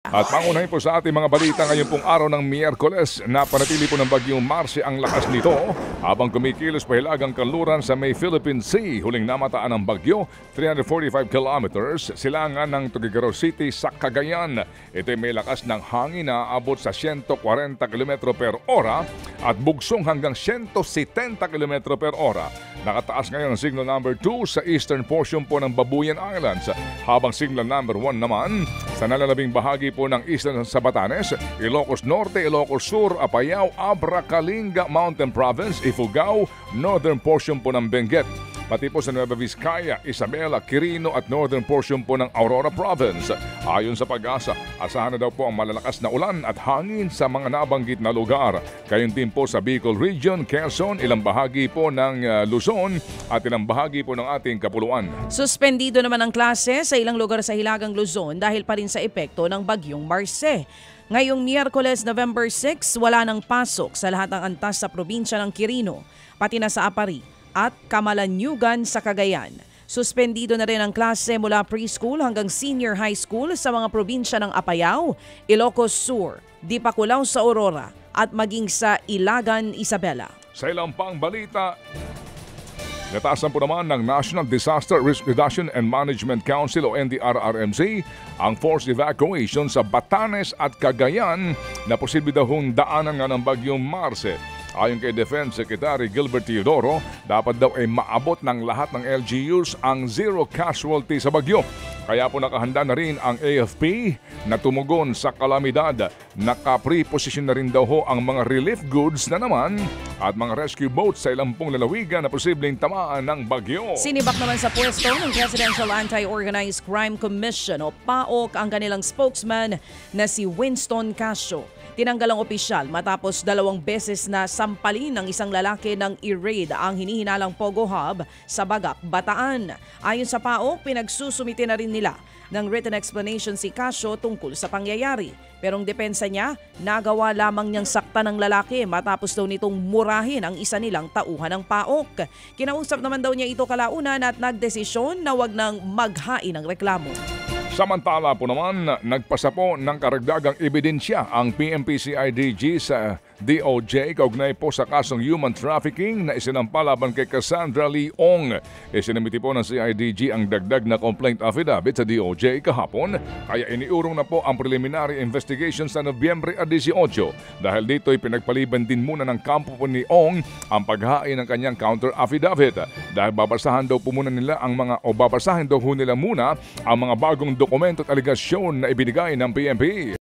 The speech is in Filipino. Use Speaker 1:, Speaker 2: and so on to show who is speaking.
Speaker 1: At pangunahin po sa ating mga balita ngayon pong araw ng Miyerkules, napanatili po ng bagyong Marcy ang lakas nito habang kumikilos pahilagang kanluran sa May Philippine Sea. Huling namataan ng bagyo, 345 kilometers, silangan ng Tuguegarao City sa Cagayan. Ito may lakas ng hangin na abot sa 140 km per ora at bugsong hanggang 170 km per ora. Nakataas ngayon ang signal number 2 sa eastern portion po ng Babuyan Islands, habang signal number 1 naman sa nalalabing bahagi po ng isla sa Batanes, Ilocos Norte, Ilocos Sur, Apayao, Abra, Kalinga, Mountain Province, Ifugao, northern portion po ng Benguet. Pati po sa Nueva Vizcaya, Isabela, Quirino at northern portion po ng Aurora Province. Ayon sa Pag-asa, asahan na daw po ang malalakas na ulan at hangin sa mga nabanggit na lugar. Gayon din po sa Bicol Region, Quezon, ilang bahagi po ng Luzon at ilang bahagi po ng ating Kapuluan.
Speaker 2: Suspendido naman ang klase sa ilang lugar sa Hilagang Luzon dahil pa rin sa epekto ng bagyong Marce. Ngayong Miyerkules, November 6, wala nang pasok sa lahat ng antas sa probinsya ng Quirino, pati na sa Apari at Camalaniugan sa Cagayan. Suspendido na rin ang klase mula preschool hanggang senior high school sa mga probinsya ng Apayao, Ilocos Sur, Dipakulaw sa Aurora at maging sa Ilagan, Isabela.
Speaker 1: Sa ilang pang balita, nataasan po naman ng National Disaster Risk Reduction and Management Council o NDRRMC ang forced evacuation sa Batanes at Cagayan na posible daw hong daanan nga ng bagyong Marce. Ayon kay Defense Secretary Gilbert Teodoro, dapat daw ay maabot ng lahat ng LGUs ang zero casualty sa bagyo. Kaya po nakahanda na rin ang AFP na tumugon sa kalamidad. Naka-pre-position na rin daw ho ang mga relief goods na naman at mga rescue boats sa ilang pong lalawigan na posibleng tamaan ng bagyo.
Speaker 2: Sinibak naman sa pwesto ng Presidential Anti-Organized Crime Commission o PAOC ang kanilang spokesman na si Winston Casio. Tinanggal ang opisyal matapos 2 beses na sampalin ng isang lalaki ng i-raid ang hinihinalang Pogo Hub sa Bagak, Bataan. Ayon sa PAOK, pinagsusumite na rin nila ng written explanation si Casio tungkol sa pangyayari. Pero ang depensa niya, nagawa lamang niyang sakta ng lalaki matapos daw nitong murahin ang isa nilang tauhan ng PAOK. Kinausap naman daw niya ito kalaunan at nagdesisyon na wag nang maghain ng reklamo.
Speaker 1: Samantala po naman, nagpasa po ng karagdagang ebidensya ang PMP-CIDG sa DOJ kaugnay po sa kasong human trafficking na isinampa laban kay Cassandra Leong. Isinamiti po ng CIDG ang dagdag na complaint affidavit sa DOJ kahapon, kaya iniurong na po ang preliminary investigation sa Nobyembre 18. Dahil dito ay pinagpaliban din muna ng kampo po ni Ong ang paghain ng kanyang counter affidavit. Dahil babasahin daw po muna nila babasahin daw nila muna ang mga bagong dokumento at aligasyon na ibinigay ng PNP.